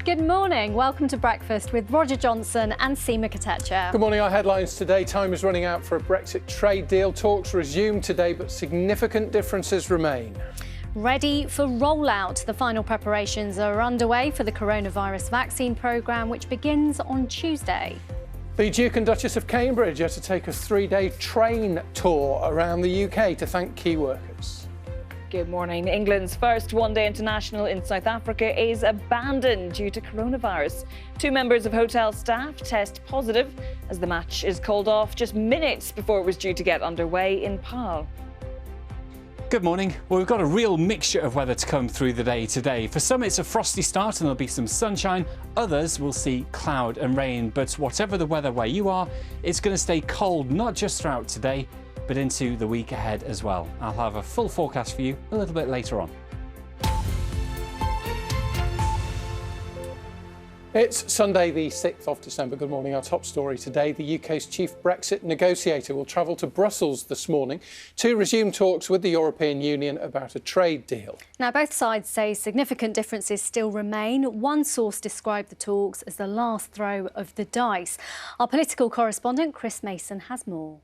Good morning. Welcome to Breakfast with Roger Johnson and Seema Katecha. Good morning. Our headlines today. Time is running out for a Brexit trade deal. Talks resume today, but significant differences remain. Ready for rollout. The final preparations are underway for the coronavirus vaccine programme, which begins on Tuesday. The Duke and Duchess of Cambridge are to take a 3-day train tour around the UK to thank key workers. Good morning. England's first one-day international in South Africa is abandoned due to coronavirus. 2 members of hotel staff test positive as the match is called off just minutes before it was due to get underway in Paarl. Good morning. Well, we've got a real mixture of weather to come through the day today. For some, it's a frosty start and there'll be some sunshine. Others will see cloud and rain. But whatever the weather where you are, it's going to stay cold, not just throughout today, but into the week ahead as well. I'll have a full forecast for you a little bit later on. It's Sunday, the 6th of December. Good morning. Our top story today. The UK's chief Brexit negotiator will travel to Brussels this morning to resume talks with the European Union about a trade deal. Now, both sides say significant differences still remain. One source described the talks as the last throw of the dice. Our political correspondent, Chris Mason, has more.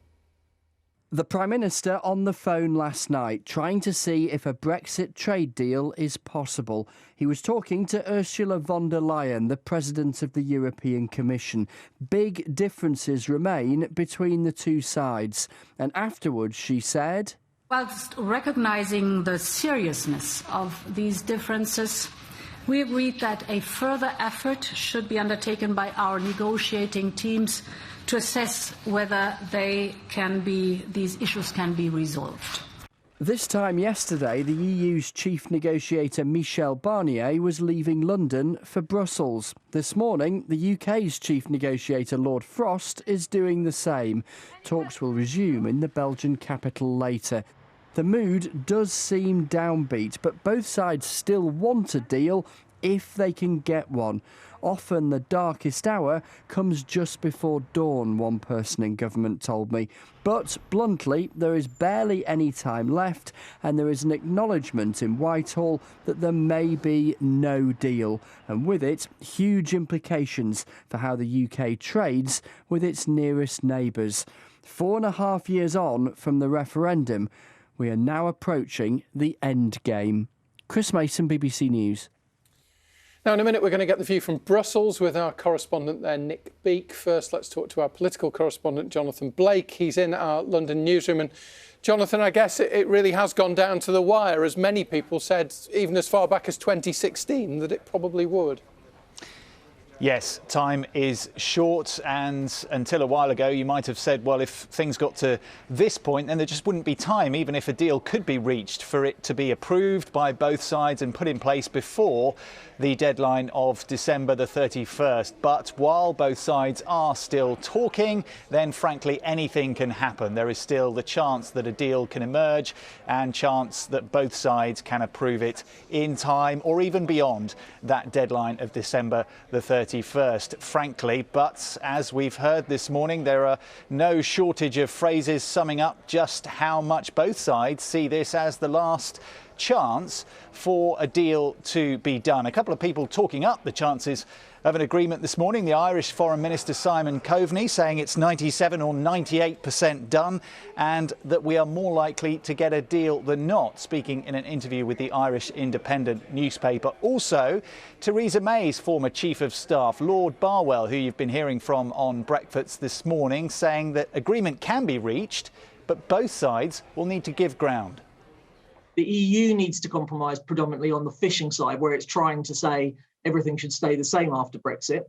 The Prime Minister on the phone last night trying to see if a Brexit trade deal is possible. He was talking to Ursula von der Leyen, the President of the European Commission. Big differences remain between the two sides. And afterwards she said, whilst recognising the seriousness of these differences, we agreed that a further effort should be undertaken by our negotiating teams to assess whether these issues can be resolved. This time yesterday, the EU's chief negotiator Michel Barnier was leaving London for Brussels. This morning, the UK's chief negotiator Lord Frost is doing the same. Talks will resume in the Belgian capital later. The mood does seem downbeat, but both sides still want a deal if they can get one. Often the darkest hour comes just before dawn, one person in government told me. But bluntly, there is barely any time left, and there is an acknowledgement in Whitehall that there may be no deal, and with it, huge implications for how the UK trades with its nearest neighbours. 4.5 years on from the referendum, we are now approaching the end game. Chris Mason, BBC News. Now, in a minute, we're going to get the view from Brussels with our correspondent there, Nick Beake. First, let's talk to our political correspondent, Jonathan Blake. He's in our London newsroom. And Jonathan, I guess it really has gone down to the wire, as many people said, even as far back as 2016, that it probably would. Yes, time is short, and until a while ago you might have said, well, if things got to this point, then there just wouldn't be time, even if a deal could be reached, for it to be approved by both sides and put in place before the deadline of December the 31st. But while both sides are still talking, then frankly anything can happen. There is still the chance that a deal can emerge and chance that both sides can approve it in time or even beyond that deadline of December the 31st, frankly. But as we've heard this morning, there are no shortage of phrases summing up just how much both sides see this as the last chance for a deal to be done. A couple of people talking up the chances of an agreement this morning. The Irish Foreign Minister Simon Coveney saying it's 97 or 98% done, and that we are more likely to get a deal than not, speaking in an interview with the Irish Independent newspaper. Also, Theresa May's former Chief of Staff, Lord Barwell, who you've been hearing from on Breakfast this morning, saying that agreement can be reached, but both sides will need to give ground. The EU needs to compromise predominantly on the fishing side, where it's trying to say everything should stay the same after Brexit.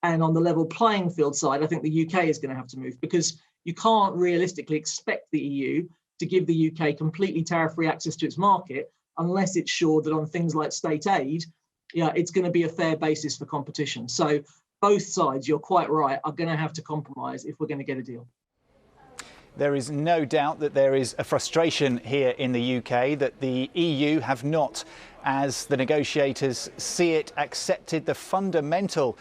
And on the level playing field side, I think the UK is going to have to move, because you can't realistically expect the EU to give the UK completely tariff-free access to its market unless it's sure that on things like state aid, it's going to be a fair basis for competition. So both sides, you're quite right, are going to have to compromise if we're going to get a deal. There is no doubt that there is a frustration here in the UK that the EU have not, as the negotiators see it, accepted the fundamental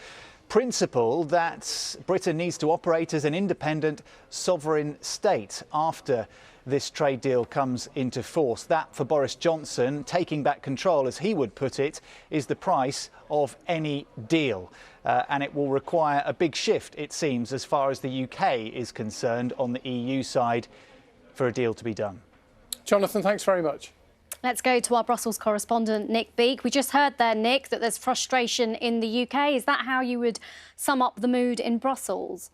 principle that Britain needs to operate as an independent sovereign state after this trade deal comes into force. That, for Boris Johnson, taking back control, as he would put it, is the price of any deal. And it will require a big shift, it seems, as far as the UK is concerned on the EU side for a deal to be done. Jonathan, thanks very much. Let's go to our Brussels correspondent, Nick Beak. We just heard there, Nick, that there's frustration in the UK. Is that how you would sum up the mood in Brussels?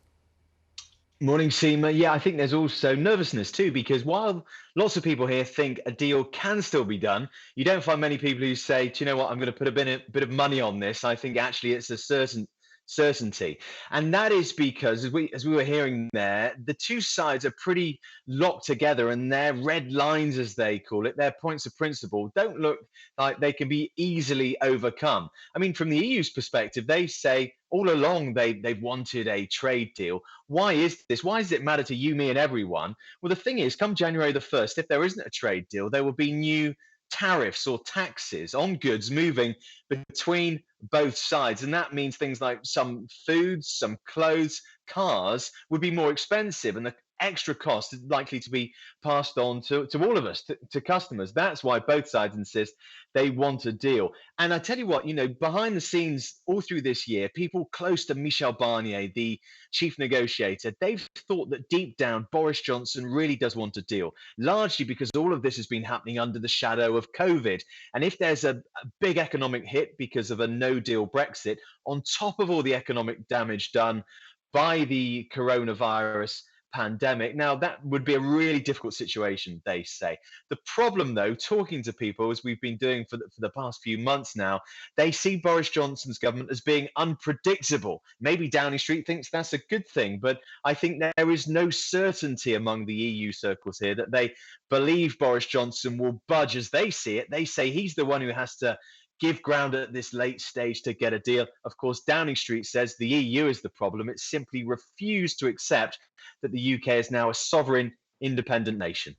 Morning, Seema. Yeah, I think there's also nervousness too, because while lots of people here think a deal can still be done, you don't find many people who say, do you know what, I'm going to put a bit of money on this. I think actually it's a certainty. And that is because, as we were hearing there, the two sides are pretty locked together, and their red lines, as they call it, their points of principle, don't look like they can be easily overcome. I mean, from the EU's perspective, they say all along they've wanted a trade deal. Why is this? Why does it matter to you, me, and everyone? Well, the thing is, come January the 1st, if there isn't a trade deal, there will be new tariffs or taxes on goods moving between both sides. And that means things like some foods, some clothes, cars would be more expensive, and the extra cost is likely to be passed on to all of us, to customers. That's why both sides insist they want a deal. And I tell you what, behind the scenes all through this year, people close to Michel Barnier, the chief negotiator, they've thought that deep down Boris Johnson really does want a deal, largely because all of this has been happening under the shadow of COVID. And if there's a big economic hit because of a no-deal Brexit, on top of all the economic damage done by the coronavirus pandemic, now that would be a really difficult situation, they say. The problem, though, talking to people, as we've been doing for the past few months now, they see Boris Johnson's government as being unpredictable. Maybe Downing Street thinks that's a good thing, but I think there is no certainty among the EU circles here that they believe Boris Johnson will budge as they see it. They say he's the one who has to give ground at this late stage to get a deal. Of course, Downing Street says the EU is the problem. It simply refused to accept that the UK is now a sovereign, independent nation.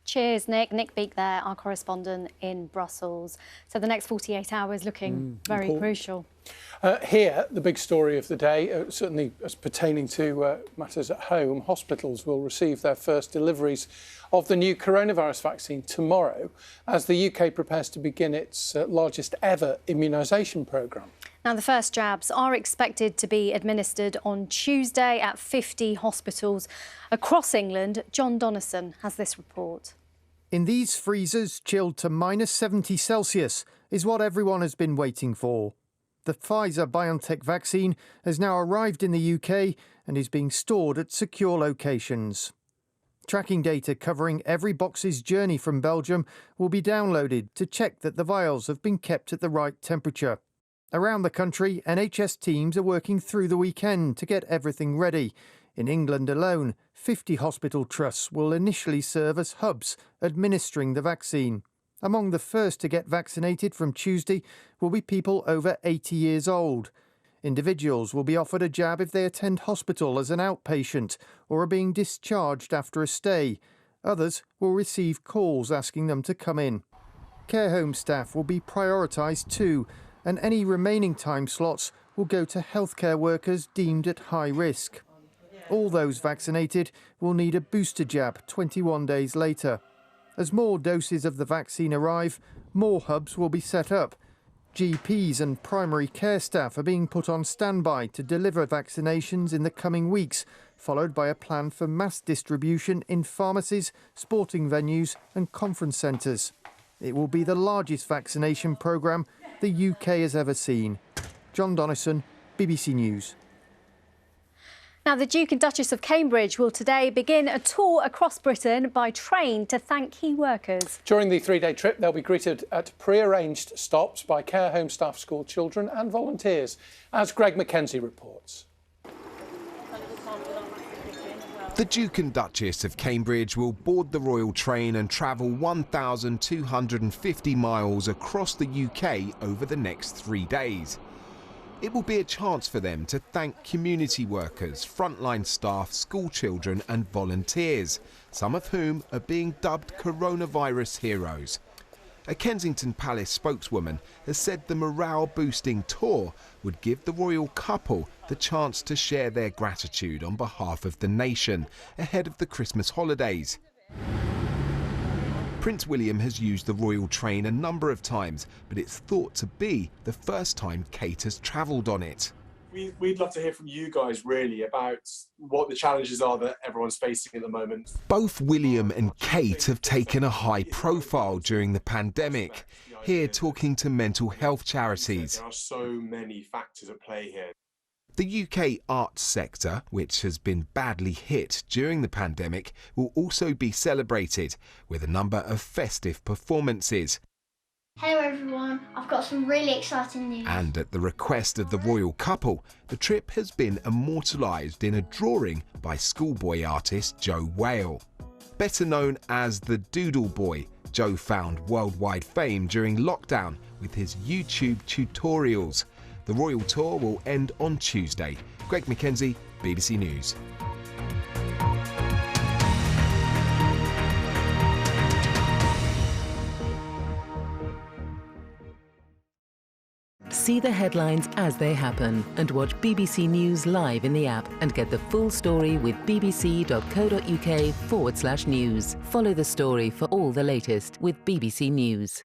Cheers, Nick. Nick Beak there, our correspondent in Brussels. So the next 48 hours looking very crucial. Here, the big story of the day, certainly as pertaining to matters at home, hospitals will receive their first deliveries of the new coronavirus vaccine tomorrow as the UK prepares to begin its largest ever immunisation programme. Now, the first jabs are expected to be administered on Tuesday at 50 hospitals across England. John Donnison has this report. In these freezers, chilled to -70 Celsius, is what everyone has been waiting for. The Pfizer-BioNTech vaccine has now arrived in the UK and is being stored at secure locations. Tracking data covering every box's journey from Belgium will be downloaded to check that the vials have been kept at the right temperature. Around the country, NHS teams are working through the weekend to get everything ready. In England alone, 50 hospital trusts will initially serve as hubs administering the vaccine. Among the first to get vaccinated from Tuesday will be people over 80 years old. Individuals will be offered a jab if they attend hospital as an outpatient or are being discharged after a stay. Others will receive calls asking them to come in. Care home staff will be prioritised too, and any remaining time slots will go to healthcare workers deemed at high risk. All those vaccinated will need a booster jab 21 days later. As more doses of the vaccine arrive, more hubs will be set up. GPs and primary care staff are being put on standby to deliver vaccinations in the coming weeks, followed by a plan for mass distribution in pharmacies, sporting venues and conference centres. It will be the largest vaccination programme the UK has ever seen. John Donnison, BBC News. Now, the Duke and Duchess of Cambridge will today begin a tour across Britain by train to thank key workers. During the three-day trip, they'll be greeted at pre-arranged stops by care home staff, school children and volunteers, as Greg Mackenzie reports. The Duke and Duchess of Cambridge will board the royal train and travel 1,250 miles across the UK over the next 3 days. It will be a chance for them to thank community workers, frontline staff, school children and volunteers, some of whom are being dubbed coronavirus heroes. A Kensington Palace spokeswoman has said the morale-boosting tour would give the royal couple the chance to share their gratitude on behalf of the nation ahead of the Christmas holidays. Prince William has used the royal train a number of times, but it's thought to be the first time Kate has travelled on it. We'd love to hear from you guys, really, about what the challenges are that everyone's facing at the moment. Both William and Kate have taken a high profile during the pandemic, here talking to mental health charities. There are so many factors at play here. The UK arts sector, which has been badly hit during the pandemic, will also be celebrated with a number of festive performances. Hello everyone, I've got some really exciting news. And at the request of the royal couple, the trip has been immortalised in a drawing by schoolboy artist Joe Whale. Better known as the Doodle Boy, Joe found worldwide fame during lockdown with his YouTube tutorials. The royal tour will end on Tuesday. Greg Mackenzie, BBC News. See the headlines as they happen and watch BBC News live in the app and get the full story with bbc.co.uk/news. Follow the story for all the latest with BBC News.